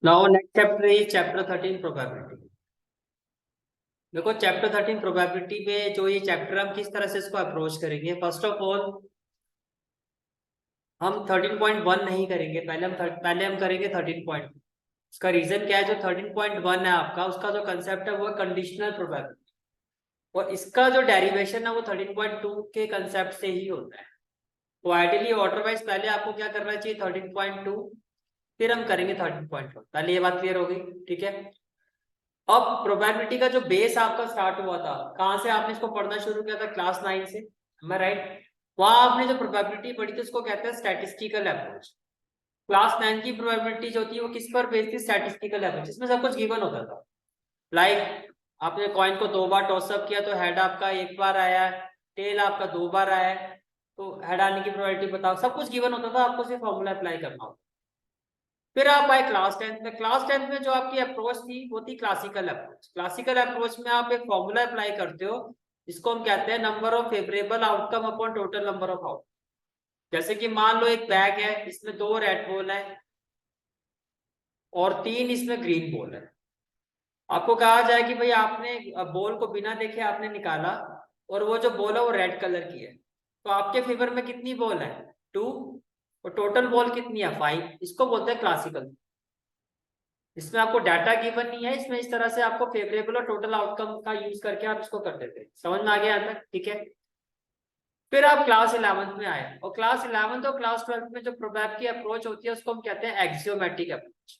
Now next chapter is chapter 13 probability. देखो chapter 13 probability में जो ये चैप्टर हम किस तरह से इसको अप्रोच करेंगे। फर्स्ट ऑफ ऑल हम 13.1 नहीं करेंगे, पहले हम करेंगे 13. इसका रीजन क्या है? जो 13.1 है आपका, उसका जो कंसेप्ट है वो है कंडीशनल प्रोबेबिलिटी, और इसका जो डेरिवेशन है वो 13.2 के कंसेप्ट से ही होता है। तो आइडियली ऑर्डर वाइज पहले आपको क्या करना चाहिए? 13.2, फिर हम करेंगे 13.1। पहले ये बात क्लियर हो गई, ठीक है। अब प्रोबेबिलिटी का जो बेस आपका स्टार्ट हुआ था, कहां से आपने इसको पढ़ना शुरू किया था? क्लास 9 से, मैं राइट? वहां आपने जो प्रोबेबिलिटी पढ़ी थी उसको कहते हैं स्टैटिस्टिकल अप्रोच। क्लास 9 की प्रोबेबिलिटी जो होती है वो किस पर बेस्ड थी? Statistical approach. इसमें सब कुछ गिवन होता था। लाइक आपने कॉइन को 2 बार टॉसअप किया तो हेड आपका 1 बार आया है, टेल आपका 2 बार आया है, तो हेड आने की प्रोबेबिलिटी बताओ। सब कुछ गिवन होता था, आपको सिर्फ फॉर्मूला अप्लाई करना होता। फिर आप आए क्लास 10 में। क्लास 10 में जो आपकी अप्रोच थी वो थी क्लासिकल अप्रोच। क्लासिकल अप्रोच में आप एक फॉर्मूला अप्लाई करते हो, जिसको हम कहते हैं number of favourable outcome upon total number of outcome. जैसे कि मान लो एक बैग है, इसमें 2 रेड बॉल है और 3 इसमें ग्रीन बॉल है। आपको कहा जाए कि भाई आपने बॉल को बिना देखे आपने निकाला, और वो जो बॉल है वो रेड कलर की है, तो आपके फेवर में कितनी बॉल है? 2। और टोटल बॉल कितनी है? 5। इसको बोलते हैं क्लासिकल। इसमें आपको डाटा गिवन नहीं है, इसमें इस तरह से आपको फेवरेबल और टोटल आउटकम का यूज करके आप इसको कर देते हैं। समझ में आ गया यहाँ तक? ठीक है। फिर आप क्लास 11th में आए, और क्लास 11th और क्लास 12th में जो प्रोबेब की अप्रोच होती है उसको हम कहते हैं एक्सियोमेट्रिक अप्रोच।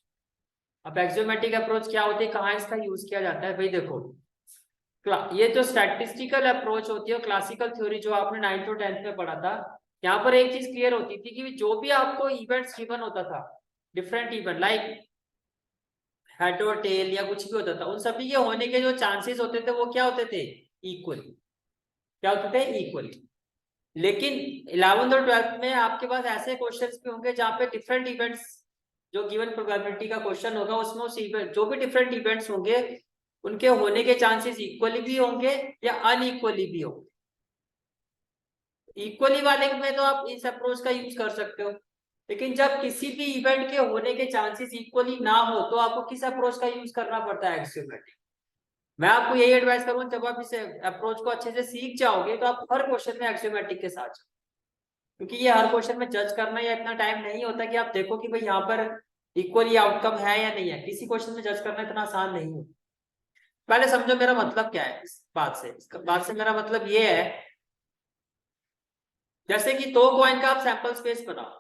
अब एक्सियोमेट्रिक अप्रोच क्या होती है, कहाँ इसका यूज किया जाता है? भाई देखो, ये जो स्टैटिस्टिकल अप्रोच होती है, क्लासिकल थ्योरी जो आपने 9th और 10th में पढ़ा था, यहाँ पर एक चीज क्लियर होती थी कि जो भी आपको इवेंट्स गिवन होता था, डिफरेंट इवेंट लाइक हेड और टेल या कुछ भी होता था, उन सभी के होने के जो चांसेस होते थे वो क्या होते थे? इक्वली। क्या होते थे? इक्वली। लेकिन 11th और 12th में आपके पास ऐसे क्वेश्चंस भी होंगे जहाँ पे डिफरेंट इवेंट्स, जो गिवन प्रोबेबिलिटी का क्वेश्चन होगा उसमें उस इवेंट, जो भी डिफरेंट इवेंट्स होंगे उनके होने के चांसेस इक्वली भी होंगे या अनइक्वली भी होंगे। इक्वली वाले में तो आप इस अप्रोच का यूज कर सकते हो, लेकिन जब किसी भी इवेंट के होने के चांसेस इक्वली ना हो तो आपको किस अप्रोच का यूज करना पड़ता है? एक्सियोमेट्रिक। मैं आपको यही एडवाइस करूंगा, जब आप इस अप्रोच को अच्छे से सीख जाओगे तो आप हर क्वेश्चन में एक्सियोमेट्रिक के साथ जाओ। क्योंकि ये हर क्वेश्चन में जज करना या इतना टाइम नहीं होता कि आप देखो कि भाई यहाँ पर इक्वली आउटकम है या नहीं है। किसी क्वेश्चन में जज करना इतना आसान नहीं है। पहले समझो मेरा मतलब क्या है इस बात से। इस बात से मेरा मतलब ये है, जैसे कि 2 कॉइन का आप सैंपल स्पेस बनाओ,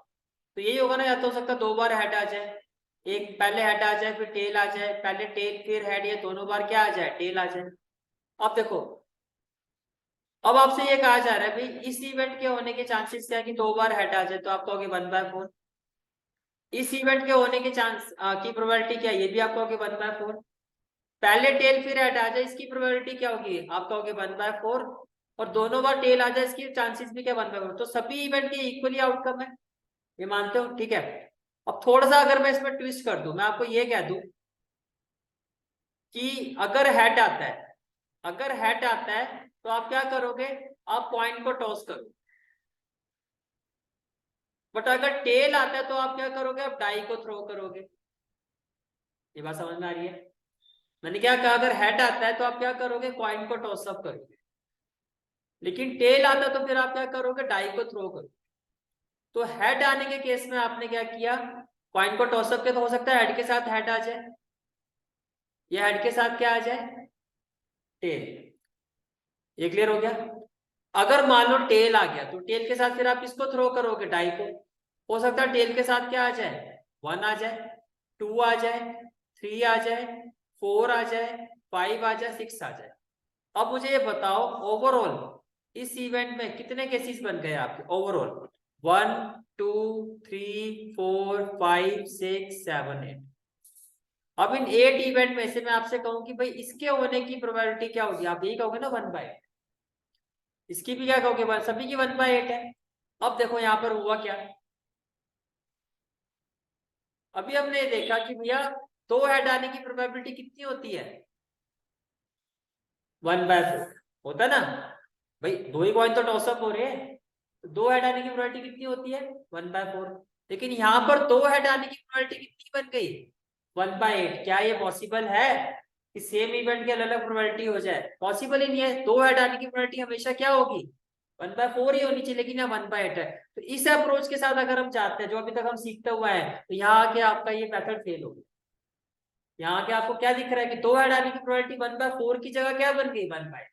तो यही होगा ना, या तो हो सकता है 2 बार हेड आ जाए, एक पहले हेड आ जाए फिर टेल आ जाए, पहले टेल फिर हेड, या दोनों बार क्या आ जाए? टेल आ जाए। अब देखो, अब आपसे ये कहा जा रहा है भाई इस इवेंट के होने के चांसेस क्या है कि 2 बार हेड आ जाए, तो आप कहोगे 1/4। इस इवेंट के होने के चांस की प्रोबेबिलिटी क्या है? ये भी आप कहोगे 1/4। पहले टेल फिर हेड आ जाए, इसकी प्रोबेबिलिटी क्या होगी? आप कहोगे 1/4। और दोनों बार टेल आ जाए, इसकी चांसेस भी क्या? 1/4। तो सभी इवेंट के इक्वली आउटकम है, ये मानते हो? ठीक है। अब थोड़ा सा अगर मैं इसमें ट्विस्ट कर दूं, मैं आपको ये कह दूं कि अगर हेड आता है, अगर हेड आता है तो आप क्या करोगे? आप पॉइंट को टॉस करो। बट अगर टेल आता है तो आप क्या करोगे? आप डाई को थ्रो करोगे। ये बात समझ में आ रही है? मैंने क्या कहा? अगर हेड आता है तो आप क्या करोगे? कॉइन को टॉस अप करोगे। लेकिन टेल आता है तो फिर आप क्या करोगे? डाई को थ्रो करोगे। तो हेड आने के केस में आपने क्या किया? कॉइन को टॉस अप किया, तो हो सकता है हेड के साथ हेड आ जाए, या हेड के साथ क्या आ जाए? टेल। ये क्लियर हो गया? अगर मान लो टेल आ गया तो टेल के साथ फिर आप किसको थ्रो करोगे? डाई को। हो सकता है टेल के साथ क्या आ जाए? 1 आ जाए, 2 आ जाए, 3 आ जाए, 4 आ जाए, 5 आ जाए, 6 आ जाए। अब मुझे ये बताओ, ओवरऑल इस इवेंट में कितने केसेस बन गए आपके? ओवरऑल 1 2 3 4 5 6 7 8। अब इन 8 इवेंट में से मैं आपसे कहूं कि भाई इसके होने की प्रोबेबिलिटी क्या होगी? आप यही कहोगे ना 1/8। इसकी भी क्या कहोगे? सभी की 1/8 है। अब देखो यहाँ पर हुआ क्या। अभी हमने ये देखा कि भैया 2 हेड आने की प्रोबेबिलिटी कितनी होती है? 1/4 होता ना। भाई 2 ही कॉइन तो टॉसअप हो रहे हैं, तो 2 हेड आने की प्रोबेबिलिटी कितनी होती है? 1/4। लेकिन यहाँ पर 2 हेड आने की प्रोबेबिलिटी कितनी बन गई? 1/8। क्या ये पॉसिबल है कि सेम इवेंट की अलग अलग प्रोबेबिलिटी हो जाए? पॉसिबल ही नहीं है। 2 हेड आने की प्रोबेबिलिटी हमेशा क्या होगी? 1/4 ही होनी चाहिए, लेकिन यहाँ 1/8 है। तो इस अप्रोच के साथ अगर हम जाते हैं, जो अभी तक हम सीखते हुए हैं, तो यहाँ आके आपका ये मेथड फेल होगा। यहाँ के आपको क्या दिख रहा है कि 2 हेड आने की प्रोबेबिलिटी 1/4 की जगह क्या बन गई? 1/8।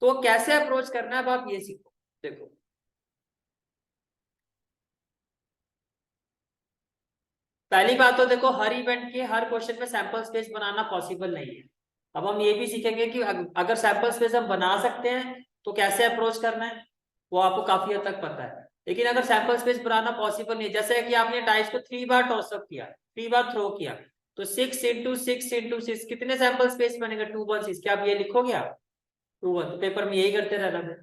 तो कैसे अप्रोच करना है अब आप ये सीखो। देखो, पहली बात तो देखो, हर इवेंट के हर क्वेश्चन में सैंपल स्पेस बनाना पॉसिबल नहीं है। अब हम ये भी सीखेंगे कि अगर सैंपल स्पेस हम बना सकते हैं तो कैसे अप्रोच करना है, वो आपको काफी हद तक पता है। लेकिन अगर सैंपल स्पेस बनाना पॉसिबल नहीं, जैसे कि आपने डाइस को 3 बार टॉसअप किया, 3 बार थ्रो किया, तो 6 × 6 × 6 कितने सैंपल स्पेस बनेगा? 2 1 6। क्या आप ये लिखोगे? आप 2 1 तो पेपर में यही करते रहना है,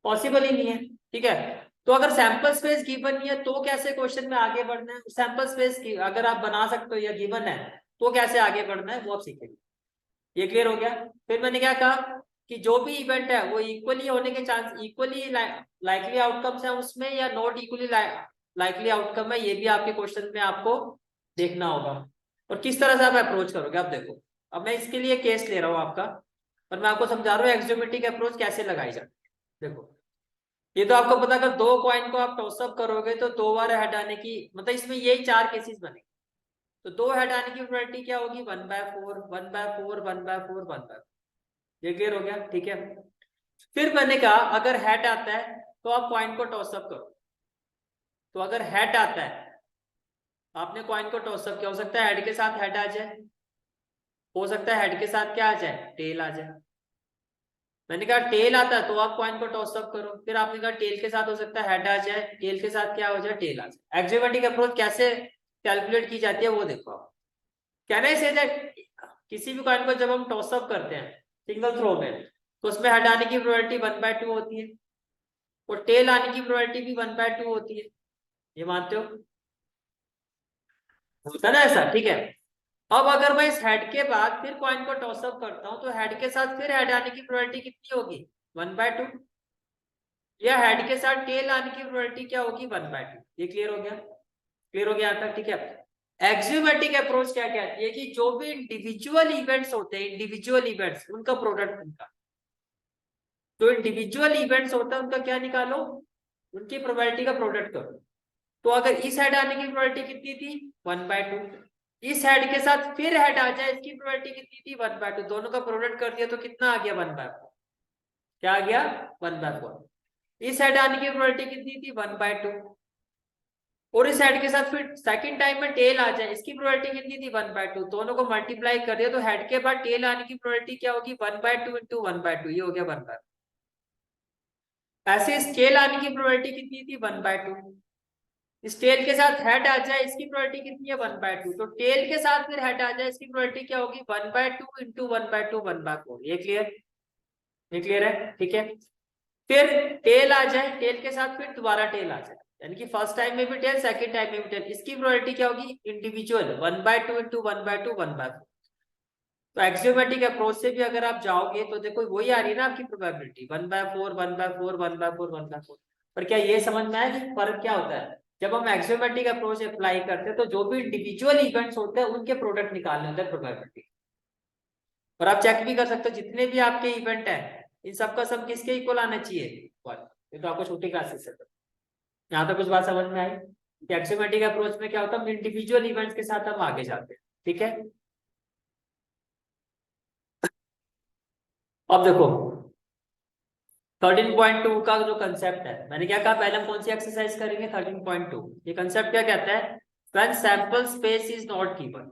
पॉसिबल ही नहीं है। ठीक है, तो अगर सैंपल स्पेस गिवन नहीं है तो कैसे क्वेश्चन में आगे बढ़ना है? सैंपल स्पेस की अगर आप बना सकते हो या गिवन है तो कैसे आगे बढ़ना है, वो आप सीखेंगे। ये क्लियर हो गया? फिर मैंने क्या कहा कि जो भी इवेंट है वो इक्वली होने के चांस, इक्वली लाइकली आउटकम्स है उसमें, या नॉट इक्वली लाइकली आउटकम है, ये भी आपके क्वेश्चन में आपको देखना होगा। और किस तरह से आप अप्रोच करोगे, आप देखो। अब मैं इसके लिए केस ले रहा हूँ आपका, और मैं आपको समझा रहा हूँ एक्सोमेटिक अप्रोच कैसे लगाई जाती है। देखो, ये तो आपको पता, अगर 2 कॉइन को आप टॉसअप करोगे तो 2 बार हटाने की, मतलब इसमें यही 4 केसेस बने, तो 2 हटाने की प्रोबेबिलिटी क्या होगी? 1/4 1/4 1/4 1/4। ये क्लियर हो गया? ठीक है, फिर मैंने कहा अगर हेड आता है तो आप कॉइन को टॉसअप करो। तो अगर हेड आता है, आपने कॉइन को टॉसअप किया, हो सकता है हेड के साथ हेड आ जाए, हो सकता है हेड के साथ क्या आ जाए? टेल आ जाए। मैंने कहा टेल आता है तो आप कॉइन को टॉसअप करो। फिर आपने कहा टेल के साथ हो सकता है हेड आ जाए, टेल के साथ क्या हो जाए? टेल आ जाए। एक्सोमेटिक अप्रोच कैसे कैलकुलेट की जाती है वो देखो आप। कैन आई से दैट किसी भी कॉइन को जब हम टॉसअप करते हैं सिंगल थ्रो में, तो उसमें हेड आने की प्रोबेबिलिटी 1/2 होती है, और टेल आने की प्रोबेबिलिटी भी 1/2 होती है। ये मानते हो? होता है ना ऐसा? ठीक है, अब अगर मैं इस हेड के बाद फिर कॉइन को टॉसअप करता हूँ, तो हेड के साथ फिर हेड आने की प्रोबेबिलिटी कितनी होगी? 1/2। या हेड के साथ टेल आने की प्रोबेबिलिटी क्या होगी? 1/2। ये क्लियर हो गया? क्लियर हो गया यहाँ तक? ठीक है, एक्सियोमेटिक अप्रोच क्या कहती है कि जो भी इंडिविजुअल इवेंट्स होते हैं, इंडिविजुअल इवेंट्स, उनका प्रोडक्ट, उनका जो इंडिविजुअल इवेंट्स होता है उनका क्या निकालो? उनकी प्रोबेबिलिटी का प्रोडक्ट करो। तो अगर इस हेड आने की प्रोबेबिलिटी कितनी थी? 1/2। इस हेड के साथ फिर हेड आ जाए, इसकी प्रोबेबिलिटी कितनी थी? 1/2। दोनों का प्रोडक्ट कर दिया तो कितना आ गया? 1/4। क्या आ गया? 1/4। इस हेड आने की प्रोबेबिलिटी कितनी थी? 1/2। और इस हेड के साथ फिर सेकंड टाइम में टेल आ जाए, इसकी प्रोबेबिलिटी कितनी थी? 1/2। दोनों को मल्टीप्लाई कर दिया तो हेड के बाद टेल आने की प्रोबेबिलिटी क्या होगी? 1/2 × 1/2। ये हो गया 1/2। ऐसे स्केल आने की प्रोबेबिलिटी कितनी थी? 1/2। इस टेल के साथ हेड आ जाए, इसकी प्रोबेबिलिटी कितनी है? 1/2। तो टेल के साथ फिर हेड आ जाए, इसकी प्रोबेबिलिटी क्या होगी? 1/2 × 1/2 1/4। ये क्लियर? ये क्लियर है? ठीक है, फिर टेल आ जाए, टेल के साथ फिर दोबारा टेल आ जाए, यानी कि फर्स्ट टाइम में भी टेल, सेकंड टाइम में भी टेल, इसकी प्रोबेबिलिटी क्या होगी? इंडिविजुअल 1/2 × 1/2 1/4। तो एक्सियोमेटिक अप्रोच से भी अगर आप जाओगे तो देखो वही आ रही है ना आपकी प्रोबेबिलिटी, 1/4 1/4 1/4 1/4। पर क्या ये समझ में आया कि फर्क क्या होता है? जब हम एक्सियोमेटिक अप्रोच अप्लाई करते हैं तो जो भी इंडिविजुअल इवेंट्स होते हैं उनके प्रोडक्ट निकालने होते हैं प्रोबेबिलिटी। और आप चेक भी कर सकते हो जितने भी आपके इवेंट है, इन सबका सब किसके इक्वल आना चाहिए? ये तो आपको छोटी क्लासेस से, यहाँ तक कुछ बात समझ में आई कि एक्सियोमेटिक अप्रोच में क्या होता है? इंडिविजुअल इवेंट्स के साथ हम आगे जाते हैं। ठीक है, अब देखो 13.2 का जो कंसेप्ट है, मैंने क्या कहा? पहले हम कौन सी एक्सरसाइज करेंगे? 13.2। ये कंसेप्ट क्या कहता है? When sample space is not given.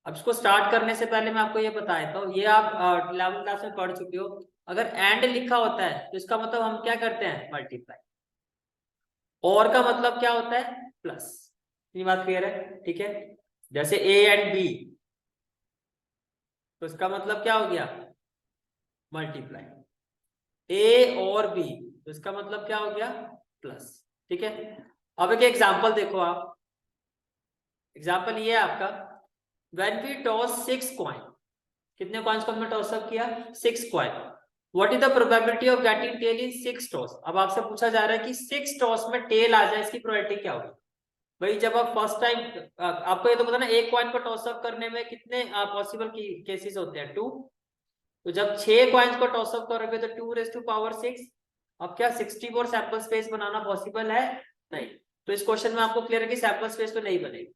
अब इसको स्टार्ट करने से पहले मैं आपको ये बता देता हूँ, ये आप 11th क्लास में पढ़ चुके हो। अगर एंड लिखा होता है तो इसका मतलब हम क्या करते हैं? मल्टीप्लाई। और का मतलब क्या होता है? प्लस। ये बात क्लियर है? ठीक है, जैसे ए एंड बी, तो इसका मतलब क्या हो गया? मल्टीप्लाई। ए और बी, तो इसका मतलब क्या हो गया? प्लस। ठीक है, अब एक एग्जांपल देखो आप। एग्जांपल ये है आपका, व्हेन वी टॉस 6 कॉइन। कितने कॉइन्स को हमने टॉस अप किया? 6 coin. What is the probability of getting tail in 6 toss? अब आपसे पूछा जा रहा है कि 6 टॉस में टेल आ जाए, इसकी प्रोबेबिलिटी क्या होगी? भाई जब आप फर्स्ट टाइम, आपको ये तो पता ना एक कॉइन को टॉस अप करने में कितने पॉसिबल केसेस होते हैं, 2। तो जब 6 कॉइन्स को टॉस अप करोगे तो 2⁶। अब क्या 64 सैंपल स्पेस बनाना पॉसिबल है? नहीं। तो इस क्वेश्चन में आपको क्लियर है कि सैंपल स्पेस तो नहीं बनेगी।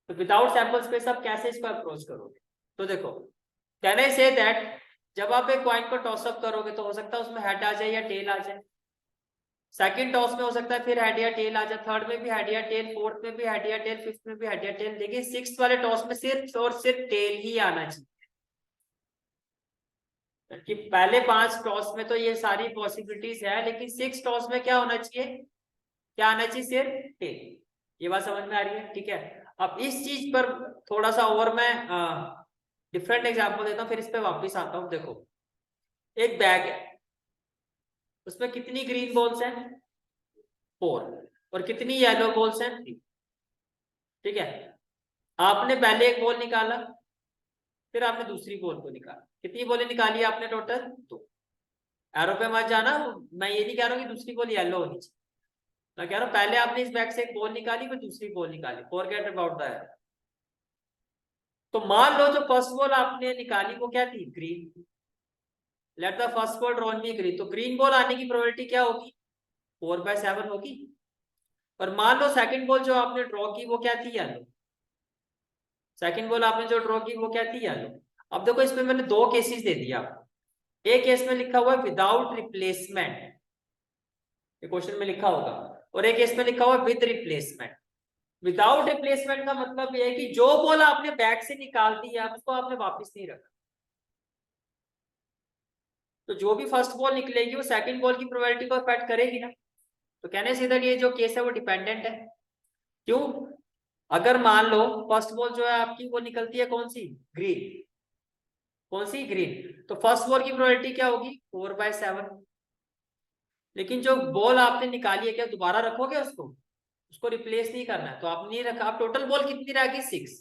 तो विदाउट सैंपल स्पेस आप कैसे इसको अप्रोच करोगे? तो देखो, कैन आई से दैट जब आप एक कॉइन को टॉस अप करोगे तो हो सकता है उसमें हेड आ जाए या टेल आ जाए। सेकंड टॉस में हो सकता है फिर हेड या टेल आ जाए, थर्ड में भी हेड या टेल, फोर्थ में भी हेड या टेल, फिफ्थ में भी हेड या टेल। लेकिन सिक्स्थ वाले टॉस में सिर्फ और सिर्फ टेल ही आना चाहिए। कि पहले 5 टॉस में तो ये सारी पॉसिबिलिटीज है, लेकिन 6 टॉस में क्या होना चाहिए? क्या आना चाहिए? सिर्फ टेल। ये बात समझ में आ रही है? ठीक है। अब इस चीज पर थोड़ा सा और मैं डिफरेंट एग्जांपल देता हूँ, फिर इस पे वापस आता हूँ। देखो, एक बैग है, उसमें कितनी ग्रीन बॉल्स हैं? 4। और कितनी येलो बॉल्स हैं? 3। ठीक है। आपने पहले एक बॉल निकाला, फिर आपने दूसरी बॉल को निकाला। कितनी बॉलें निकाली आपने टोटल? 2। एरो पे मत जाना, मैं ये नहीं कह रहा हूँ कि दूसरी बॉल येलो होनी चाहिए। मैं कह रहा हूँ पहले आपने इस बैग से एक बॉल निकाली, फिर दूसरी बॉल निकाली। Forget about that. तो मान लो जो फर्स्ट बॉल आपने निकाली वो क्या थी? Green. Let the first ball drawn be green. तो ग्रीन बॉल आने की प्रोबेबिलिटी क्या होगी? 4/7 होगी। और मान लो सेकंड बॉल जो आपने ड्रॉ की वो क्या थी? येलो। सेकंड बॉल आपने जो ड्रॉ की वो क्या थी? येलो। अब देखो, इसमें मैंने 2 केसेस दे दिया आपको। एक केस में लिखा हुआ है विदाउट रिप्लेसमेंट, ये क्वेश्चन में लिखा होगा। और एक केस में लिखा हुआ है विद रिप्लेसमेंट। विदाउट रिप्लेसमेंट का मतलब ये है कि जो बॉल आपने बैग से निकाल दी है उसको आपने वापस नहीं रखा। तो जो भी फर्स्ट बॉल निकलेगी वो सेकंड बॉल की प्रोबेबिलिटी को अफेक्ट करेगी ना। तो कहने से इधर ये जो केस है वो डिपेंडेंट है। क्यों? अगर मान लो फर्स्ट बॉल जो है आपकी वो निकलती है कौन सी? ग्रीन। कौन सी? ग्रीन। तो फर्स्ट बॉल की प्रोबेबिलिटी क्या होगी? 4/7। लेकिन जो बॉल आपने निकाली है क्या दोबारा रखोगे उसको? उसको रिप्लेस नहीं करना है, तो आपने नहीं रखा। आप टोटल बॉल कितनी रहेगी? 6।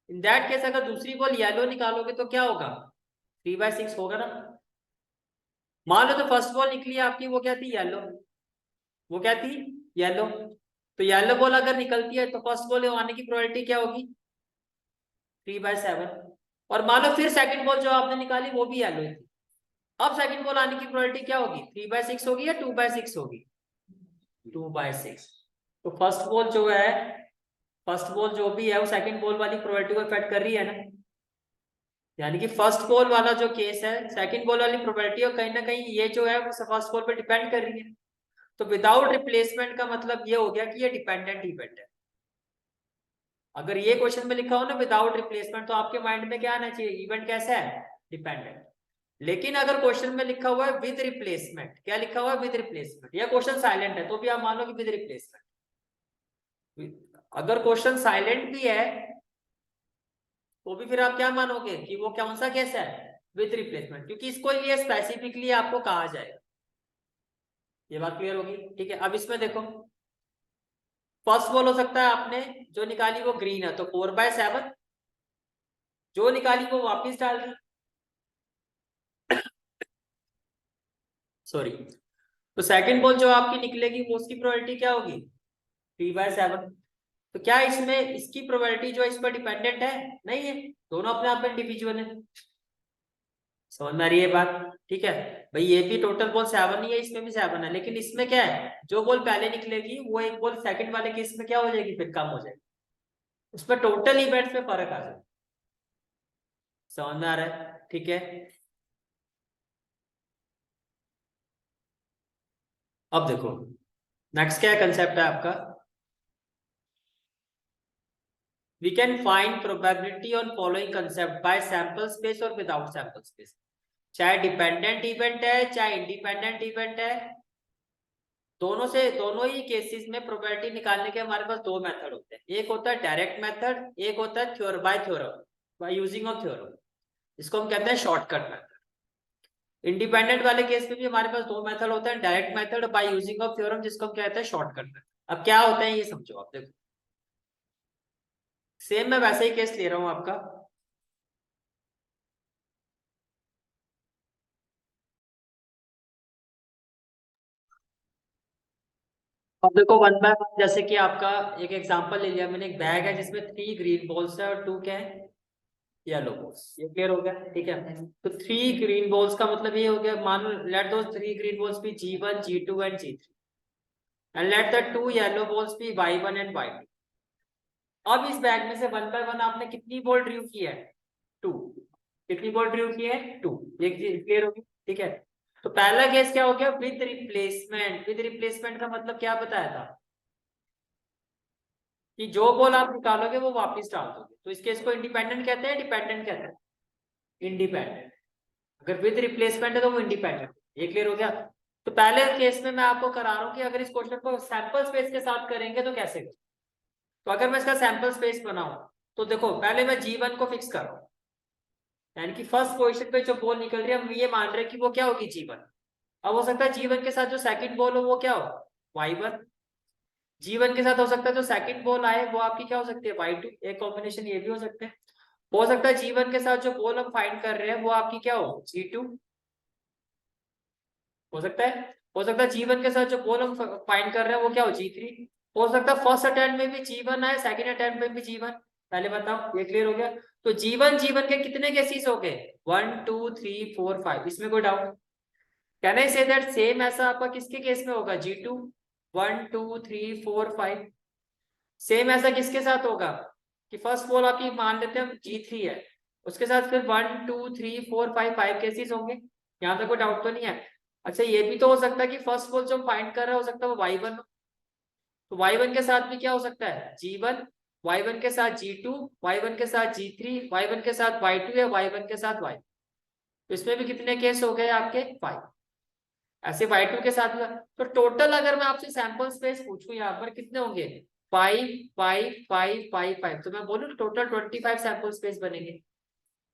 इन दैट केस अगर दूसरी बॉल येलो निकालोगे तो क्या होगा? 3/6 होगा ना। मान लो तो फर्स्ट बॉल निकली आपकी वो क्या थी? येलो। वो क्या थी? येलो। तो येलो बॉल अगर निकलती है तो फर्स्ट बॉल आने की प्रोबेबिलिटी क्या होगी? 3/7। और मान लो फिर सेकंड बॉल जो आपने निकाली वो भी येलो थी। अब सेकंड बॉल आने की प्रोबेबिलिटी क्या होगी? 3/6 होगी या 2/6 होगी? 2/6। तो फर्स्ट बॉल जो भी है वो सेकंड बॉल वाली प्रोबेबिलिटी को इफेक्ट कर रही है ना। यानी कि फर्स्ट बॉल वाला जो केस है, सेकंड बॉल वाली प्रोबेबिलिटी और कहीं ना कहीं ये जो है वो फर्स्ट बॉल पे डिपेंड कर रही है। तो विदाउट रिप्लेसमेंट का मतलब ये हो गया कि ये डिपेंडेंट इवेंट है। अगर ये क्वेश्चन में लिखा हो ना विदाउट रिप्लेसमेंट, तो आपके माइंड में क्या आना चाहिए? इवेंट कैसा है? डिपेंडेंट। लेकिन अगर क्वेश्चन में लिखा हुआ है विद रिप्लेसमेंट, क्या लिखा हुआ है? With replacement. या क्वेश्चन साइलेंट है तो भी आप मान लो कि विद रिप्लेसमेंट। अगर क्वेश्चन साइलेंट भी है तो भी फिर आप क्या मानोगे कि वो कौन सा केस है? विद रिप्लेसमेंट, क्योंकि इसको लिए स्पेसिफिकली आपको कहा जाएगा। ये बात क्लियर होगी? ठीक है। अब इसमें देखो, फर्स्ट बॉल हो सकता है आपने जो निकाली वो ग्रीन है तो 4/7, जो निकाली वो वापिस डाल दी। सॉरी। तो सेकंड बॉल जो आपकी निकलेगी वो उसकी प्रोबेबिलिटी क्या होगी? 3/7। तो क्या इसमें इसकी प्रोबेबिलिटी जो इस पर डिपेंडेंट है? नहीं है। दोनों अपने आप में इंडिविजुअल है। समझ में आ रही है बात? ठीक है। भाई ये भी टोटल बॉल 7 ही है, इसमें भी 7 है, लेकिन इसमें क्या है? जो बॉल पहले निकलेगी वो एक बॉल सेकंड वाले केस में क्या हो जाएगी? फिर कम हो जाएगी। उसमें टोटल इवेंट्स में फर्क आ जाए। समझ में आ रहा है? ठीक है। अब देखो, नेक्स्ट क्या कंसेप्ट है आपका? We can find probability on following concept by sample space और विदाउट सैंपल स्पेस। चाहे डिपेंडेंट इवेंट है चाहे इंडिपेंडेंट इवेंट है, दोनों ही केसेस में प्रोबेबिलिटी निकालने के हमारे पास 2 मेथड होते हैं। एक होता है डायरेक्ट मेथड, एक होता है theorem by theorem, by using of theorem. इसको हम कहते हैं शॉर्टकट मेथड। इंडिपेंडेंट वाले केस में भी हमारे पास 2 मेथड होते हैं, direct method by using of theorem, जिसको हम कहते हैं शॉर्टकट मेथड। अब क्या होता है ये समझो। आप देखो, सेम मैं वैसे ही केस ले रहा हूं आपका। अब देखो वन बाय वन, जैसे कि आपका एक एग्जांपल ले लिया मैंने, एक बैग है जिसमें 3 ग्रीन बॉल्स है और 2 क्या है, येलो बॉल्स। ये क्लियर हो गया, ठीक है। तो 3 ग्रीन बॉल्स का मतलब ये हो गया, मान लो लेट दो 3 green balls be G1 G2 and G3 and let the 2 yellow balls be Y1 and Y2। अब इस बैग में से वन बाय वन आपने कितनी बॉल ड्रू की है, 2। कितनी बॉल ड्रू की है, 2। ये क्लियर होगी, ठीक है। तो पहला केस क्या हो गया, विद रिप्लेसमेंट। विद रिप्लेसमेंट का मतलब क्या बताया था कि जो बॉल आप निकालोगे वो वापस डाल दोगे, तो इस केस को इंडिपेंडेंट कहते हैं, डिपेंडेंट कहते हैं, इंडिपेंडेंट। अगर विद रिप्लेसमेंट है तो वो इंडिपेंडेंट। ये क्लियर हो गया। तो पहले केस में मैं आपको करा रहा हूँ कि अगर इस क्वेश्चन को सैंपल स्पेस के साथ करेंगे तो कैसे करें। तो अगर मैं इसका सैंपल स्पेस बनाऊं तो देखो पहले मैं G1 को फिक्स कर रहा हूँ, यानी कि फर्स्ट पोजीशन पे जो बॉल निकल रही है हम ये मान रहे हैं कि वो क्या होगी, G1। अब हो सकता है G1 के साथ जो सेकंड बॉल हो वो क्या हो, Y1। G1 के साथ हो सकता है जो सेकंड बॉल आए वो आपकी क्या हो सकती है, Y2। एक कॉम्बिनेशन ये भी हो सकता है। हो सकता है G1 के साथ जो बॉल हम फाइंड कर रहे हैं वो आपकी क्या हो, G2। हो सकता है। हो सकता है G1 के साथ जो बॉल हम फाइंड कर रहे हैं वो क्या हो, G3। हो सकता है फर्स्ट अटेम्प्ट में भी G1 आए, सेकंड अटेम्प्ट में भी G1। पहले बताओ, ये क्लियर हो गया। तो G1 के कितने केसेस हो गए, 1 2 3 4 5, इसमें कोई doubt. Can I say that same ऐसा आपका किसके केस में होगा, G2, 1 2 3 4 5। सेम ऐसा किसके साथ होगा कि फर्स्ट बॉल आपकी मान लेते हैं हम G3 है, उसके साथ फिर 1 2 3 4 5 5 केसेस होंगे। यहाँ तक कोई डाउट तो नहीं है। अच्छा ये भी तो हो सकता है कि फर्स्ट बॉल जो हम फाइंड कर रहे हैं हो सकता है वो Y1 हो, तो Y1 के साथ भी क्या हो सकता है, G1। Y1 के साथ G2, Y1 के साथ G3, Y1 के साथ Y2 या Y1 के साथ Y। तो इसमें भी कितने केस हो गए आपके, 5। ऐसे Y2 के साथ तो टोटल अगर मैं आपसे सैंपल स्पेस पूछूं यहाँ पर कितने होंगे, 5 5 5 5 5। तो मैं बोलूँ टोटल 25 सैंपल स्पेस बनेंगे।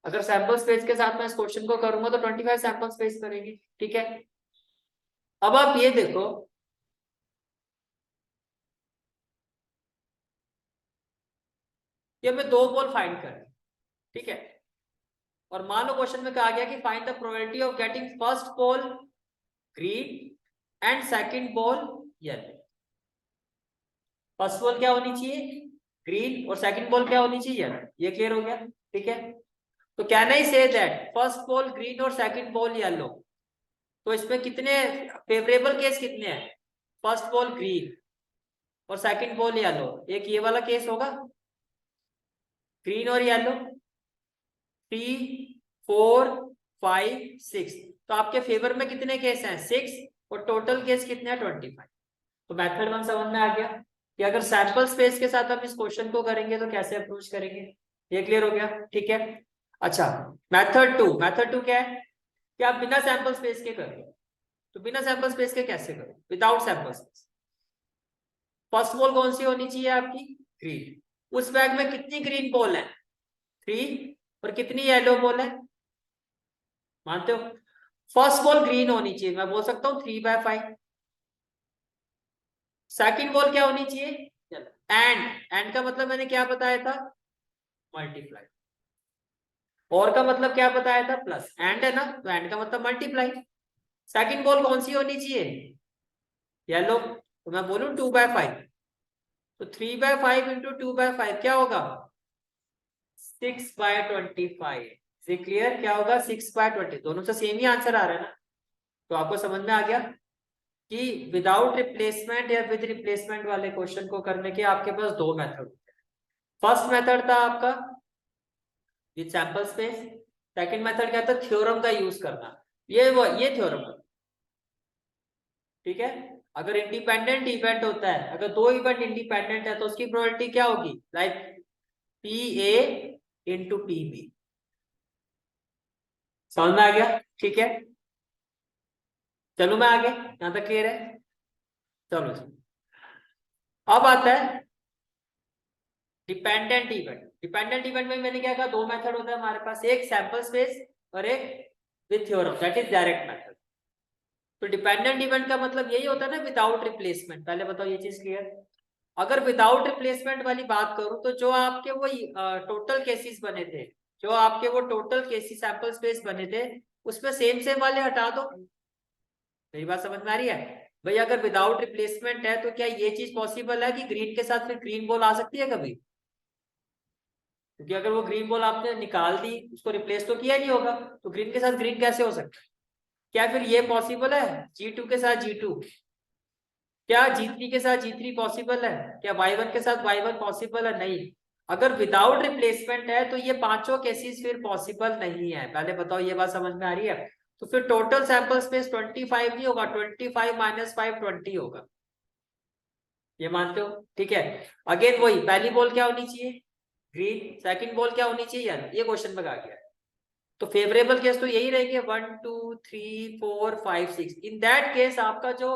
अगर सैंपल स्पेस के साथ मैं इस क्वेश्चन को करूंगा तो 25 सैंपल स्पेस करेंगे, ठीक है। अब आप ये देखो, ये हमें 2 बॉल फाइंड कर, ठीक है। और मान लो क्वेश्चन में कहा गया कि find the probability of getting first ball green and second ball yellow. First ball क्या होनी चाहिए, ग्रीन, और सेकंड बॉल क्या होनी चाहिए, येलो। ये क्लियर हो गया, ठीक है। तो can I say that first ball green और सेकंड बॉल येलो, तो इसमें कितने फेवरेबल केस कितने हैं, फर्स्ट बॉल ग्रीन और सेकंड बॉल येलो। एक ये वाला केस होगा, ग्रीन और येलो, 3 4 5 6। तो आपके फेवर में कितने केस हैं, 6, और टोटल केस कितने हैं, 25। तो मेथड 1 समझ में आ गया कि अगर सैंपल स्पेस के साथ हम इस क्वेश्चन को करेंगे तो कैसे अप्रोच करेंगे। ये क्लियर हो गया, ठीक है। अच्छा मेथड टू क्या है कि आप बिना सैंपल स्पेस के करो। तो बिना सैंपल स्पेस के कैसे करो, without sample space. First ball कौन सी होनी चाहिए आपकी, ग्रीन। उस बैग में कितनी ग्रीन बॉल है, 3, और कितनी येलो बॉल है, मानते हो। फर्स्ट बॉल ग्रीन होनी चाहिए, मैं बोल सकता हूँ 3/5। सेकंड बॉल क्या होनी चाहिए, एंड का मतलब मैंने क्या बताया था, मल्टीप्लाई। और का मतलब क्या बताया था, प्लस। एंड है ना, तो एंड का मतलब मल्टीप्लाई। सेकंड बॉल कौन सी होनी चाहिए, येलो। तो मैं बोलूं 2/5, तो 3/5 इंटू 2/5 क्या होगा, 6/25। से क्लियर, क्या होगा 6/20। दोनों से सेम ही आंसर आ रहा है ना। तो आपको समझ में आ गया कि विदाउट रिप्लेसमेंट या विद रिप्लेसमेंट वाले क्वेश्चन को करने के आपके पास 2 मेथड होते हैं। फर्स्ट मेथड था आपका with sample space, second method क्या था, थ्योरम का यूज करना। ये थ्योरम है, ठीक है। अगर इंडिपेंडेंट इवेंट होता है, अगर 2 इवेंट इंडिपेंडेंट है तो उसकी प्रोबेबिलिटी क्या होगी, लाइक PA इंटू PB। समझ में आ गया, ठीक है। चलो मैं आगे, यहां तक क्लियर है। चलो जी। अब आता है डिपेंडेंट इवेंट। डिपेंडेंट इवेंट में मैंने क्या कहा, 2 मेथड होता है हमारे पास, एक सैंपल स्पेस और एक with theorem, that is direct method. तो डिपेंडेंट इवेंट का मतलब यही होता है ना, विदाउट रिप्लेसमेंट। पहले बताओ ये चीज क्लियर। अगर विदाउट रिप्लेसमेंट वाली बात करूं तो जो आपके वो टोटल केसेस बने थे, जो आपके वो टोटल केसेस सैंपल स्पेस बने थे, उसमें सेम सेम वाले हटा दो। मेरी बात समझ में आ रही है। भाई अगर विदाउट रिप्लेसमेंट है तो क्या ये चीज पॉसिबल है कि ग्रीन के साथ फिर ग्रीन बॉल आ सकती है कभी? क्योंकि अगर वो ग्रीन बॉल आपने निकाल दी, उसको रिप्लेस तो किया नहीं होगा, तो ग्रीन के साथ ग्रीन कैसे हो सकता है? क्या फिर ये पॉसिबल है G2 के साथ G2? क्या G3 के साथ G3 पॉसिबल है? क्या Y1 के साथ Y1 पॉसिबल है? नहीं। अगर विदाउट रिप्लेसमेंट है तो ये पांचों केसेस फिर पॉसिबल नहीं है। पहले बताओ ये बात समझ में आ रही है? तो फिर टोटल सैंपल स्पेस 25 नहीं होगा, 25 माइनस 5 20 होगा। ये मानते हो? ठीक है। अगेन वही, पहली बॉल क्या होनी चाहिए? ग्रीन। सेकंड बॉल क्या होनी चाहिए? यार ये क्वेश्चन में आ गया। तो फेवरेबल केस तो यही रहेंगे 1 2 3 4 5 6। इन दैट केस आपका जो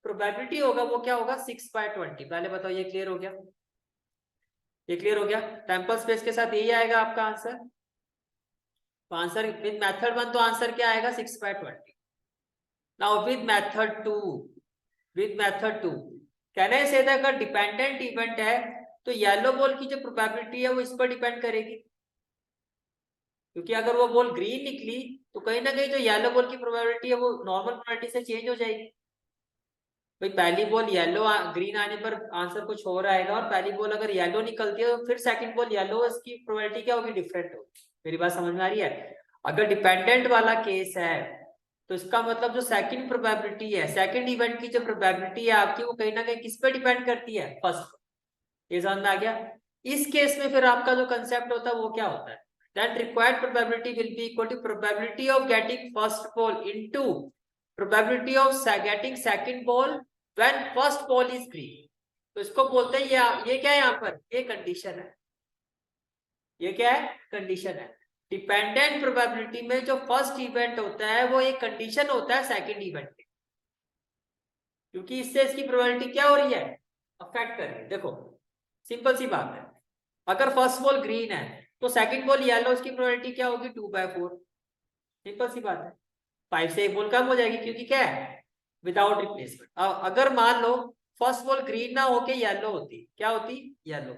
प्रोबेबिलिटी होगा वो क्या होगा? 6/20। पहले बताओ ये क्लियर हो गया? ये क्लियर हो गया? सैंपल स्पेस के साथ यही आएगा आपका आंसर। तो आंसर विद मेथड 1 तो आंसर क्या आएगा? 6/20। Now with method 2, with method 2 can I से अगर डिपेंडेंट इवेंट है तो येलो बॉल की जो प्रोबेबिलिटी है वो इस पर डिपेंड करेगी, क्योंकि अगर वो बॉल ग्रीन निकली तो कहीं ना कहीं जो येलो बॉल की प्रोबेबिलिटी है वो नॉर्मल प्रोबेबिलिटी से चेंज हो जाएगी। भाई पहली बॉल येलो ग्रीन आने पर आंसर कुछ हो आएगा, और पहली बॉल अगर येलो निकलती है तो फिर सेकंड बॉल येलो, इसकी प्रोबेबिलिटी क्या होगी? डिफरेंट होगी। मेरी बात समझ में आ रही है? अगर डिपेंडेंट वाला केस है तो इसका मतलब जो सेकंड प्रोबेबिलिटी है, सेकंड इवेंट की जो प्रोबेबिलिटी है आपकी, वो कहीं ना कहीं किस पे डिपेंड करती है? फर्स्ट। ये समझ में आ गया? इस केस में फिर आपका जो कंसेप्ट होता है वो क्या होता है? That required probability will be equal to probability of getting first ball into probability of getting second ball when first ball is green। तो इसको बोलते हैं ये क्या है यहाँ पर? ये कंडीशन है। ये क्या है? कंडीशन है। डिपेंडेंट प्रोबेबिलिटी में जो फर्स्ट इवेंट होता है वो एक कंडीशन होता है सेकंड इवेंट में, क्योंकि इससे इसकी प्रोबेबिलिटी क्या हो रही है? अफेक्ट कर रही है। देखो सिंपल सी बात है, अगर फर्स्ट बॉल ग्रीन है तो सेकंड बॉल येलो, उसकी प्रोबेबिलिटी क्या होगी? 2/4। सिंपल सी बात है। 5 से एक बॉल कम हो जाएगी, क्योंकि क्या है? Without replacement. अगर मान लो फर्स्ट बॉल ग्रीन ना होके येलो होती, क्या होती? येलो।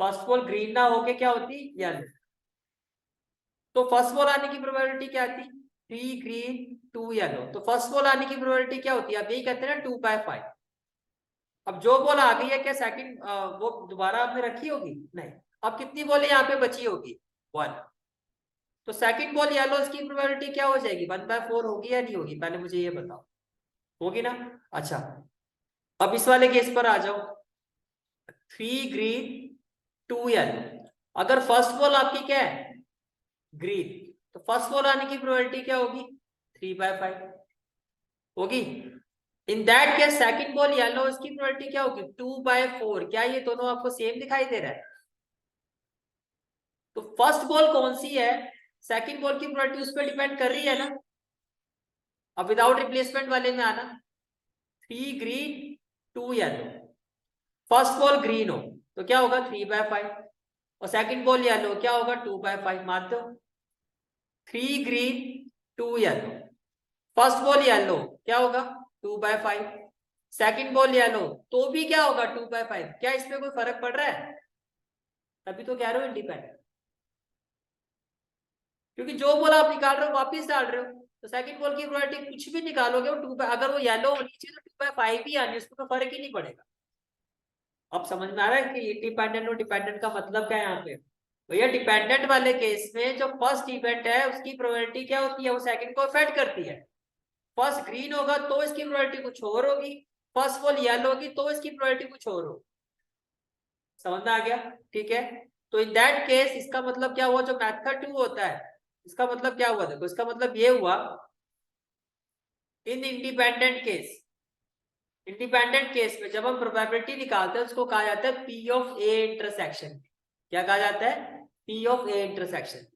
फर्स्ट बॉल ग्रीन ना होके क्या होती? येलो। तो फर्स्ट बॉल आने की प्रोबेबिलिटी क्या थी? 3 ग्रीन 2 येलो। तो फर्स्ट बॉल आने की प्रोबेबिलिटी क्या होती है? अब यही कहते हैं ना 2/5। अब जो बॉल आ गई है क्या सेकंड वो दोबारा आपने रखी होगी? नहीं। अब कितनी बॉल यहाँ पे बची होगी? 1। तो सेकंड बॉल येलो, इसकी प्रोबेबिलिटी क्या हो जाएगी? 1/4 होगी या नहीं होगी? पहले मुझे ये बताओ। होगी ना? अच्छा, अब इस वाले केस पर आ जाओ। 3 ग्रीन 2 येलो। अगर फर्स्ट बॉल आपकी क्या है? ग्रीन, तो फर्स्ट बॉल आने की प्रोबेबिलिटी क्या होगी? 3/5 होगी। In that case second ball yellow, इसकी प्रोबेबिलिटी क्या होगी? 2/4। क्या ये दोनों आपको सेम दिखाई दे रहा है? तो फर्स्ट बॉल कौन सी है, सेकंड बॉल की प्रोबेबिलिटी उस पर डिपेंड कर रही है ना। अब विदाउट रिप्लेसमेंट वाले में आना, 3 green 2 yellow. First ball green हो तो क्या होगा? 3/5, और सेकंड बॉल येलो क्या होगा? 2/5। मानते हो? 3 green 2 yellow. First ball yellow क्या होगा? 2/5। सेकंड बॉल येलो तो भी क्या होगा? 2/5। क्या इसमें कोई फर्क पड़ रहा है? तभी तो कह रहे हो इंडिपेंडेंट, क्योंकि जो बॉल आप निकाल रहे हो वापिस डाल रहे हो। तो सेकंड बॉल की प्रोबेबिलिटी कुछ भी निकालोगे वो 2, अगर वो येलो होनी चाहिए तो 2/5 ही आनी है, उसमें तो फर्क ही नहीं पड़ेगा। अब समझ में आ रहा है कि इंडिपेंडेंट और डिपेंडेंट का मतलब क्या है यहाँ पे? भैया डिपेंडेंट वाले केस में जो फर्स्ट इवेंट है उसकी प्रोबेबिलिटी क्या होती है? वो सेकंड को अफेक्ट करती है। फर्स्ट ग्रीन होगा तो इसकी प्रोबेबिलिटी कुछ और होगी, फर्स्ट बॉल येलो होगी तो इसकी प्रोबेबिलिटी कुछ और होगी। समझ में आ गया? ठीक है। तो इन दैट केस इसका मतलब क्या हुआ? जो मेथड 2 होता है इसका मतलब क्या हुआ? देखो इसका मतलब ये हुआ, in independent case, independent case में जब हम प्रोबेबिलिटी निकालते हैं उसको कहा जाता है पी ऑफ ए इंटरसेक्शन। क्या कहा जाता है? P of A intersection.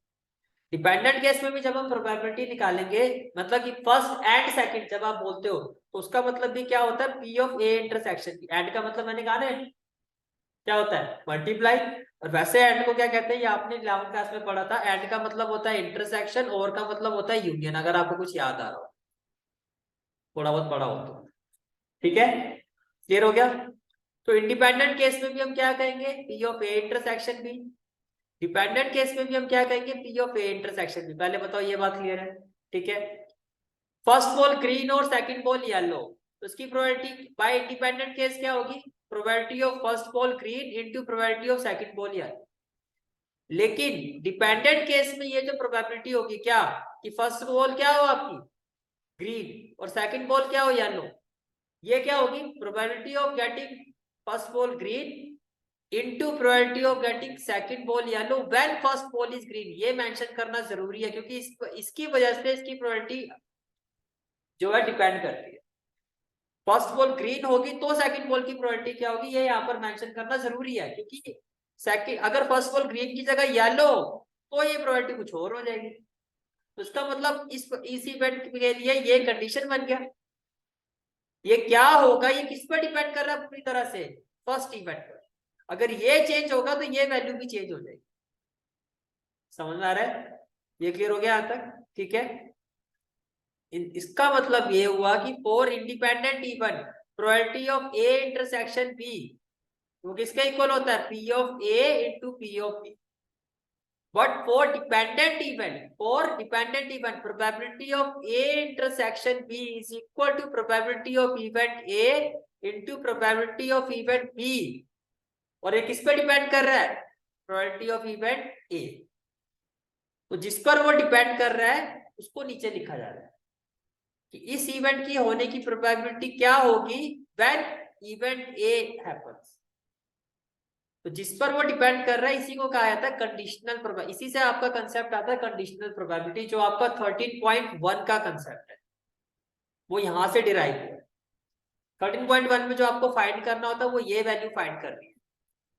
Dependent case में भी जब हम प्रोबेबिलिटी निकालेंगे, मतलब कि फर्स्ट एंड सेकंड जब आप बोलते हो तो उसका मतलब भी क्या होता है? P of A intersection. And का मतलब मैंने कहा ना क्या होता है? मल्टीप्लाई। और वैसे एंड को क्या कहते हैं? ये आपने 11th क्लास में पढ़ा था। एंड का मतलब होता है इंटरसेक्शन, और का मतलब होता है यूनियन, अगर आपको कुछ याद आ रहा हो, थोड़ा बहुत पढ़ा हो तो। ठीक है, क्लियर हो गया? तो इंडिपेंडेंट केस में भी हम क्या कहेंगे? P of A intersection B. Dependent case में भी हम क्या कहेंगे? P of A intersection B. पहले बताओ ये बात क्लियर है? ठीक है। फर्स्ट बॉल ग्रीन और सेकंड बॉल येलो, तो उसकी प्रोबेबिलिटी बाय इंडिपेंडेंट केस क्या होगी, probability of first ball green into probability of second ball yellow. लेकिन डिपेंडेंट केस में ये जो प्रोबेबिलिटी होगी क्या, कि फर्स्ट बॉल क्या हो आपकी ग्रीन और सेकंड बॉल क्या हो येलो, ये क्या होगी probability of getting first ball green into probability of getting second ball yellow when first ball is green. ये मेंशन करना जरूरी है क्योंकि इसकी वजह से इसकी प्रोबेबिलिटी जो है डिपेंड करती है। फर्स्ट बॉल ग्रीन होगी तो सेकंड बॉल की प्रोबेबिलिटी क्या होगी, ये यहाँ पर मेंशन करना जरूरी है क्योंकि सेकंड अगर फर्स्ट बॉल ग्रीन की जगह येलो तो ये प्रोबेबिलिटी कुछ और हो जाएगी। तो इसका मतलब इस इवेंट के लिए ये कंडीशन बन गया। ये क्या होगा, ये किस पर डिपेंड कर रहा है पूरी तरह से, फर्स्ट इवेंट पर। अगर ये चेंज होगा तो ये वैल्यू भी चेंज हो जाएगी। समझ में आ रहा है, ये क्लियर हो गया यहाँ तक, ठीक है। इसका मतलब ये हुआ कि for independent event probability of A intersection B वो किसका इक्वल होता है, P of A into P of B. But for dependent event probability of A intersection B is equal to probability of event A into probability of event B. और ये किस पे depend कर रहा है, प्रोबेबिलिटी ऑफ इवेंट ए। तो जिस पर वो डिपेंड कर रहा है उसको नीचे लिखा जा रहा है कि इस इवेंट की होने की प्रोबेबिलिटी क्या होगी व्हेन इवेंट ए हैपेंस। तो जिस पर वो डिपेंड कर रहा है इसी को कहा जाता है कंडीशनल प्रोबेबिलिटी। इसी से आपका कंसेप्ट आता है कंडीशनल प्रोबेबिलिटी, जो आपका 13.1 का कंसेप्ट है वो यहां से डिराइव हुआ है। 13.1 में जो आपको फाइंड करना होता है वो ये वैल्यू फाइंड करनी है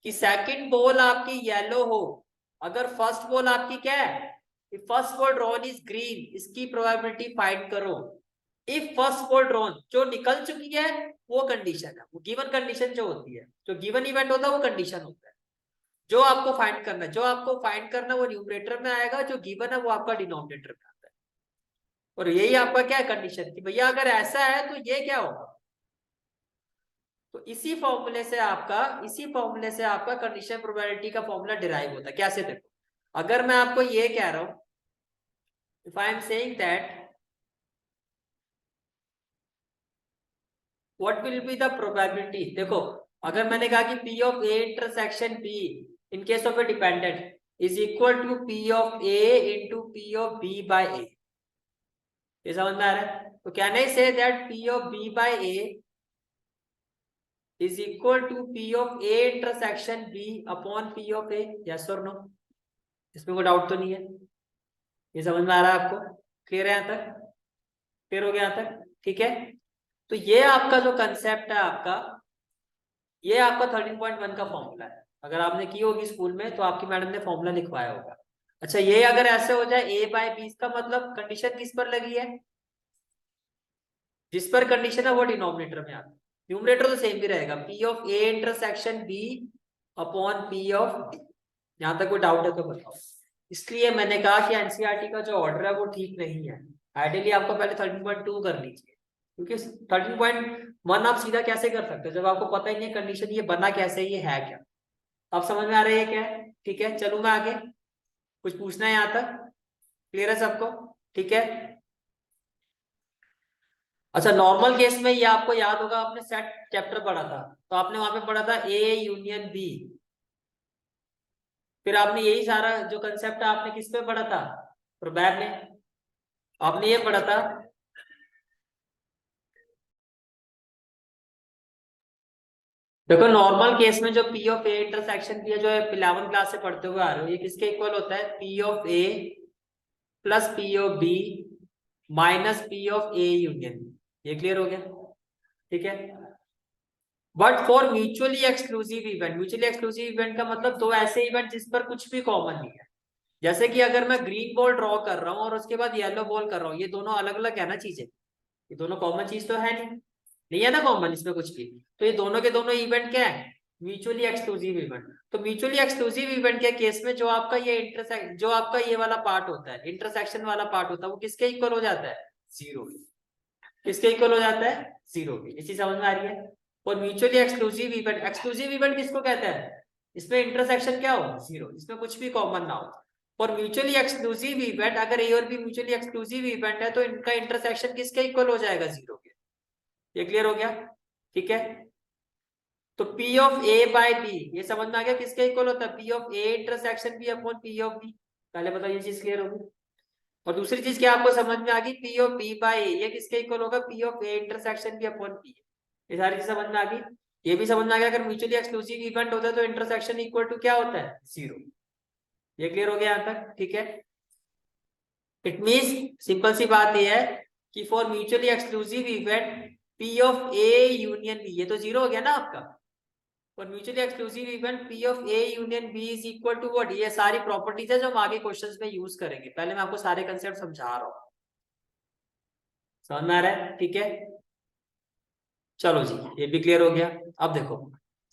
कि सेकंड बॉल आपकी येलो हो, अगर फर्स्ट बॉल आपकी क्या है, first ball drawn is green, इसकी प्रोबेबिलिटी फाइंड करो। इफ फर्स्ट बॉल ड्रॉन जो निकल चुकी है वो कंडीशन है, वो गिवन कंडीशन जो होती है, जो गिवन इवेंट होता है वो कंडीशन होता है। जो आपको फाइंड करना है, वो न्यूमरेटर में आएगा, जो गिवन है वो आपका डिनोमिनेटर में आता है। और यही आपका क्या है कंडीशन, कि भैया अगर ऐसा है तो ये क्या होगा। तो इसी फॉर्मूले से आपका कंडीशन प्रोबेबिलिटी का फॉर्मूला डिराइव होता है। कैसे, देखो अगर मैं आपको ये कह रहा हूं, if I am saying that what will be the probability, देखो अगर मैंने कहा कि P of A intersection B in case of A dependent is equal to P of A into P of B by A, ये समझ में आ रहा है। तो can I say that P of B by A is equal to P of A intersection B upon P of A, yes और no, इसमें कोई doubt तो नहीं है, ये समझ में आ रहा है आपको, क्लियर है यहाँ तक, क्लियर हो गया यहाँ तक, ठीक है। तो ये आपका जो कंसेप्ट है ये आपका 13.1 का फॉर्मूला है। अगर आपने की होगी स्कूल में तो आपकी मैडम ने फॉर्मूला लिखवाया होगा। अच्छा, ये अगर ऐसे हो जाए ए बाय बी, इसका मतलब कंडीशन किस पर लगी है, जिस पर कंडीशन है वो डिनोमिनेटर में आता है, न्यूमरेटर तो सेम भी रहेगा, P of A intersection B upon P of, यहां तक कोई डाउट है तो बताओ। इसलिए मैंने कहा कि एनसीईआरटी का जो ऑर्डर है वो ठीक नहीं है, आइडियली आपको पहले 13.2 करनी चाहिए, क्योंकि 13.1 आप सीधा कैसे कर सकते हो जब आपको पता ही नहीं कंडीशन ये बना कैसे, ये है क्या। आप समझ में आ रहा है ये क्या है, ठीक है। चलूं मैं आगे, कुछ पूछना है यहाँ तक, क्लियर है सबको, ठीक है। अच्छा, नॉर्मल केस में ये आपको याद होगा, आपने सेट चैप्टर पढ़ा था, तो आपने वहां पे पढ़ा था ए यूनियन बी, फिर आपने यही सारा जो कंसेप्ट है आपने किस पे पढ़ा था, प्रोबेब में आपने ये पढ़ा था। देखो नॉर्मल केस में जो P of A intersection P है, जो 11वीं क्लास से पढ़ते हुए आ रहे हो, ये किसके इक्वल होता है, P of A plus P of B minus P of A union, ये क्लियर हो गया, ठीक है। But for mutually exclusive event का मतलब दो ऐसे इवेंट जिस पर कुछ भी कॉमन नहीं है। जैसे कि अगर मैं ग्रीन बॉल ड्रॉ कर रहा हूँ और उसके बाद येलो बॉल कर रहा हूँ, ये दोनों अलग अलग है ना चीजें, ये दोनों कॉमन चीज तो है नहीं, नहीं है ना कॉमन इसमें कुछ भी। तो ये दोनों के दोनों इवेंट क्या है, म्यूचुअली एक्सक्लूसिव इवेंट। तो म्यूचुअली एक्सक्लूसिव इवेंट के केस में जो आपका ये वाला पार्ट होता है, इंटरसेक्शन वाला पार्ट होता है, वो किसके इक्वल हो जाता है, जीरो के। किसके इक्वल हो जाता है, जीरो के। इसी समझ में आ रही है। और म्यूचुअली एक्सक्लूसिव इवेंट किसको कहते हैं, इसमें इंटरसेक्शन क्या हो, जीरो, इसमें कुछ भी कॉमन ना हो। और म्यूचुअली एक्सक्लूसिव इवेंट, अगर ए और बी म्यूचुअली एक्सक्लूसिव इवेंट है तो इनका इंटरसेक्शन किसके इक्वल हो जाएगा, जीरो के। ये क्लियर हो गया, ठीक है। तो P of A by B ये समझ में आ गया किसके इक्वल होता है, P of A intersection B upon P of B। पहले बताओ ये चीज क्लियर होगी। और दूसरी चीज क्या आपको समझ में आ गई, P of B by A ये किसके इक्वल होगा, P of A intersection B upon P। ये सारी चीज समझ में आ गई। ये भी समझ में आ गया अगर म्यूचुअली एक्सक्लूसिव इवेंट होता है तो इंटरसेक्शन इक्वल टू क्या होता है, 0। ये क्लियर हो गया यहाँ तक, ठीक है। इट मींस सिंपल सी बात ये है कि for mutually exclusive event P of A union B, ये तो 0 हो गया ना आपका। For mutually exclusive event P of A union B is equal to what, ये सारी प्रॉपर्टीज है जो हम आगे क्वेश्चंस में यूज करेंगे। पहले मैं आपको सारे कंसेप्ट समझा रहा हूँ, समझ में आ रहा है, ठीक है। चलो जी ये भी क्लियर हो गया। अब देखो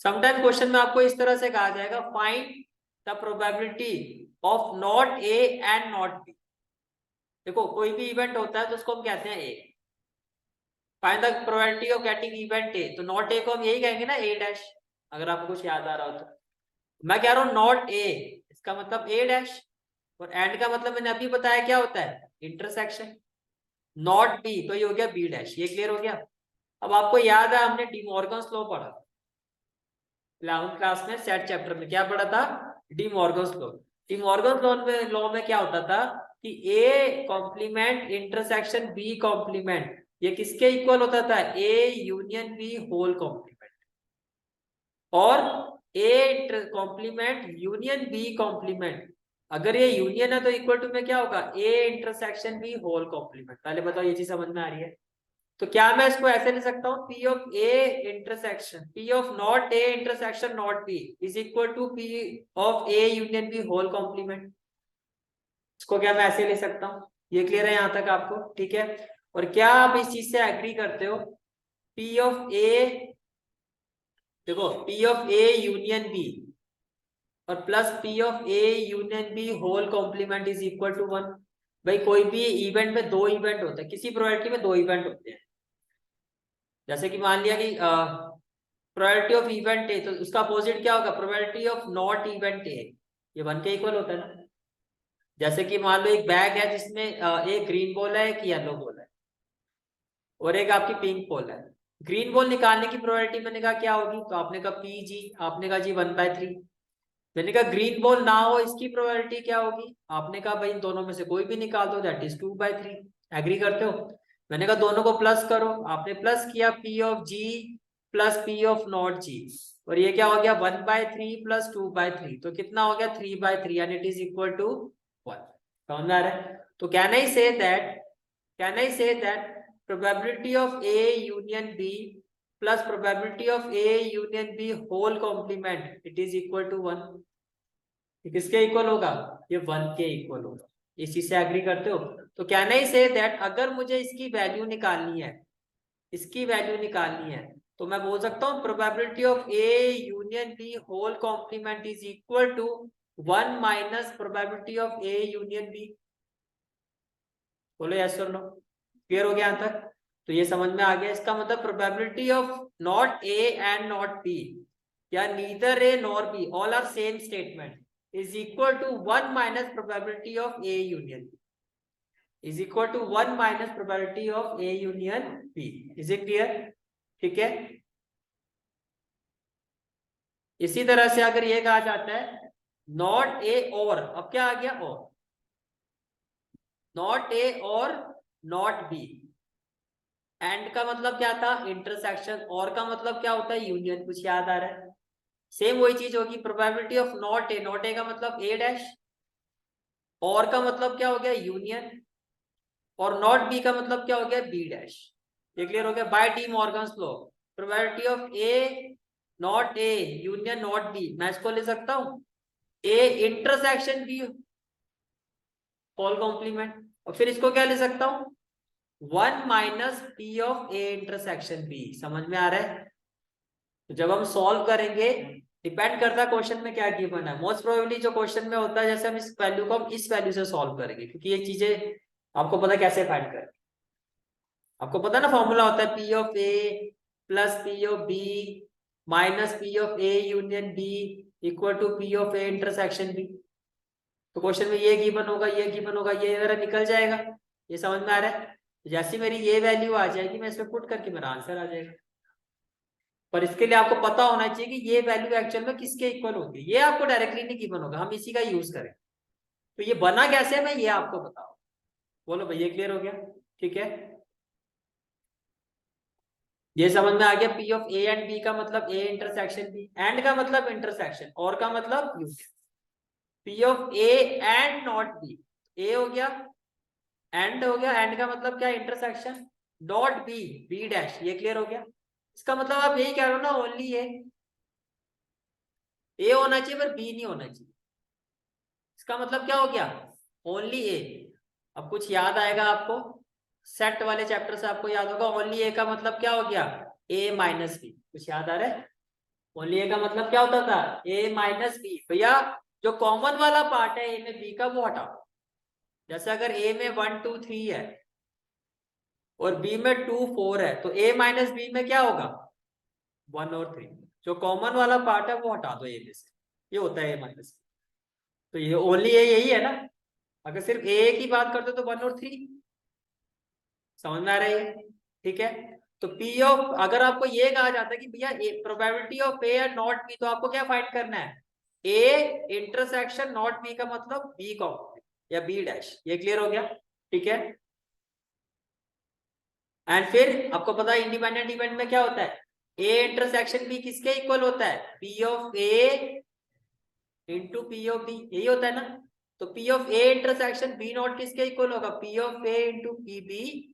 समटाइम क्वेश्चन में आपको इस तरह से कहा जाएगा, find the probability of not A and not B. देखो कोई भी इवेंट होता है तो उसको हम कहते हैं A. Find the probability of getting event A, तो नॉट ए को हम यही कहेंगे ना ए डैश, अगर आपको कुछ याद आ रहा हो तो। मैं कह रहा हूँ नॉट ए, इसका मतलब ए डैश, और एंड का मतलब मैंने अभी बताया क्या होता है, इंटरसेक्शन। नॉट बी तो ये हो गया बी डैश। ये क्लियर हो गया। अब आपको याद है हमने डी मॉर्गन्स लॉ पढ़ा 11th क्लास में, सेट चैप्टर में क्या पढ़ा था, De Morgan's law. De Morgan's law में क्या होता था कि A complement intersection B complement ये किसके इक्वल होता था, A union B whole complement, और A complement union B complement अगर ये यूनियन है तो इक्वल टू में क्या होगा, A intersection B whole complement. पहले बताओ ये चीज समझ में आ रही है। तो क्या मैं इसको ऐसे लिख सकता हूँ, P of A intersection P of not A intersection not B is equal to P of A union B whole complement. इसको क्या मैं ऐसे ले सकता हूँ, ये क्लियर है यहाँ तक आपको, ठीक है। और क्या आप इस चीज से एग्री करते हो, P ऑफ A, देखो P of A union B और plus P of A union B whole complement is equal to 1। भाई कोई भी इवेंट में दो इवेंट होते हैं, किसी प्रोबेबिलिटी में दो इवेंट होते हैं। जैसे कि मान लिया कि प्रोबेबिलिटी ऑफ इवेंट ए, तो उसका अपोजिट क्या होगा, probability of not event A, ये 1 के इक्वल होता है ना। जैसे कि मान लो एक बैग है जिसमें एक ग्रीन बॉल है, एक येलो बॉल है, और एक आपकी पिंक बॉल है। ग्रीन बॉल निकालने की प्रोबेबिलिटी मैंने कहा क्या होगी, तो आपने कहा पी जी, आपने कहा जी 1/3। मैंने कहा ग्रीन बॉल ना हो इसकी प्रोबेबिलिटी क्या होगी, आपने कहा भाई इन दोनों में से कोई भी निकाल दो, दैट इज 2/3। एग्री करते हो। मैंने कहा दोनों को प्लस करो, आपने प्लस किया P of G plus P of not G, और ये क्या हो गया 1/3 प्लस 2/3, तो कितना हो गया 3/3 and it is equal to 1। समझ में आ रहा है। तो can I say that probability of A union B plus probability of A union B whole complement it is equal to 1। किसके इक्वल होगा, ये 1 के इक्वल होगा। इस चीज से एग्री करते हो। तो कैन आई से दैट अगर मुझे इसकी वैल्यू निकालनी है, इसकी वैल्यू निकालनी है, तो मैं बोल सकता हूँ probability of A union B whole complement is equal to 1 minus probability of A union B. बोलो यस और नो, क्लियर हो गया यहाँ तक। तो ये समझ में आ गया, इसका मतलब probability of not A and not B या neither A nor B all are same statement is equal to 1 minus probability of A union B is equal to 1 minus probability of A union B. Is it clear, ठीक है। इसी तरह से अगर ये कहा जाता है नॉट ए और, अब क्या आ गया और, नॉट ए और नॉट बी, एंड का मतलब क्या था इंटरसेक्शन, और का मतलब क्या होता है यूनियन, कुछ याद आ रहा है। सेम वही चीज होगी, प्रोबेबिलिटी ऑफ नॉट ए का मतलब ए डैश, और का मतलब क्या हो गया यूनियन, और नॉट बी का मतलब क्या हो गया बी डैश। ये क्लियर हो गया। By De Morgan's law probability of A not A union not B, मैं इसको ले सकता हूं A intersection B whole complement, और फिर इसको क्या ले सकता हूं 1 minus P of A intersection B. समझ में आ रहा है। तो जब हम सॉल्व करेंगे, डिपेंड करता है क्वेश्चन में क्या गिवन है। मोस्ट प्रोबेबली जो क्वेश्चन में होता है, जैसे हम इस वैल्यू को हम इस वैल्यू से सॉल्व करेंगे, क्योंकि ये चीजें आपको पता कैसे फाइंड करें। आपको पता ना फॉर्मूला होता है P of A plus P of B minus P of A union B equal to P of A intersection B. तो क्वेश्चन में ये गिवन होगा, ये गिवन होगा, ये जरा निकल जाएगा। ये समझ में आ रहा है। जैसे मेरी ये वैल्यू आ जाएगी मैं इसमें पुट करके मेरा आंसर आ जाएगा। पर इसके लिए आपको पता होना चाहिए कि ये वैल्यू एक्चुअल में किसके इक्वल होगी। ये आपको डायरेक्टली नहीं गिवन होगा, हम इसी का यूज करें। तो ये बना कैसे मैं ये आपको बताऊं। बोलो भैया क्लियर हो गया? ठीक है, ये समझ में आ गया। P of A and B का मतलब ए इंटरसेक्शन बी, एंड का मतलब इंटरसेक्शन, और का मतलब union. P of A and not B, A हो गया, एंड हो गया, एंड का मतलब क्या intersection, dot B, B dash. ये क्लियर हो गया? इसका मतलब आप यही कह रहे हो ना, ओनली ए होना चाहिए पर बी नहीं होना चाहिए। इसका मतलब क्या हो गया, ओनली ए। अब कुछ याद आएगा आपको, सेट वाले चैप्टर से आपको याद होगा, ओनली ए का मतलब क्या हो गया, ए माइनस बी। कुछ याद आ रहा है? ओनली ए का मतलब क्या होता था, ए माइनस बी। भैया जो कॉमन वाला पार्ट है ए में बी का वो हटाओ। जैसे अगर ए में 1 2 3 है और बी में 2 4 है, तो ए माइनस बी में क्या होगा, 1 और 3। जो कॉमन वाला पार्ट है वो हटा दो ए में से, ये होता है ए माइनस बी। तो ये ओनली ए यही है ना। अगर सिर्फ ए की बात करते तो 1 और 3। समझ में आ रही है? ठीक है, तो पी ऑफ, अगर आपको ये कहा जाता है कि भैया probability of A and not B, तो आपको क्या फाइंड करना है, ए इंटरसेक्शन नॉट बी का मतलब बी कॉम्प्लीमेंट या बी डैश। ये क्लियर हो गया? ठीक है, एंड फिर आपको पता है इंडिपेंडेंट इवेंट में क्या होता है, ए इंटरसेक्शन बी किसके इक्वल होता है, P of A into P of B, यही होता है ना। तो P of A intersection B not किसके इक्वल होगा, P of A into P B.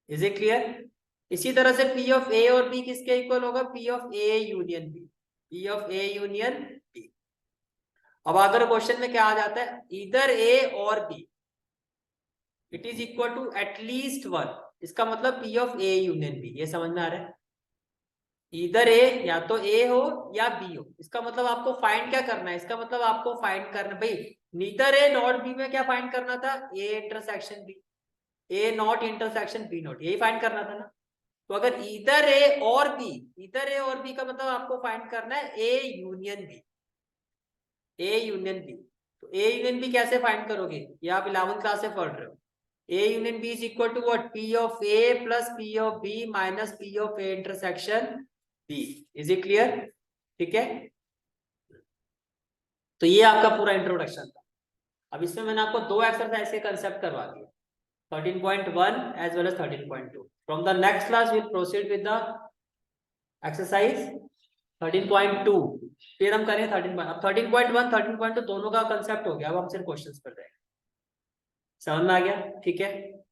Is it clear? इसी तरह से पी ऑफ ए और बी किसके इक्वल होगा, P of A union B, P of A union B. अब अगर क्वेश्चन में क्या आ जाता है, इधर ए और B it is equal to at least 1, इसका मतलब पी ऑफ ए यूनियन बी। ये समझ में आ रहा है? इधर ए, या तो ए हो या बी हो, इसका मतलब आपको फाइंड क्या करना है, इसका मतलब आपको फाइंड करना भाई, नीदर ए नॉट बी में क्या फाइंड करना था, A intersection B, A not intersection B not, यही फाइंड करना था ना। तो अगर इधर ए और बी, इधर ए और बी का मतलब आपको फाइंड करना है A union B, A union B. तो ए यूनियन बी कैसे फाइंड करोगे, ये आप 11th क्लास से पढ़ रहे हो। A union B is equal to what, P of A plus P of B minus P of A intersection B. Is it clear? ठीक है, तो ये आपका पूरा इंट्रोडक्शन था। अब इसमें मैंने आपको दो एक्सरसाइज के कंसेप्ट करवा दिए, 13.1 as well as 13.2. From the next class we'll proceed with the exercise 13.2, फिर हम करें 13. अब 13.1 13.2 दोनों का कंसेप्ट हो गया, अब हम सिर्फ क्वेश्चंस पर जाएंगे। समझ में आ गया? ठीक है,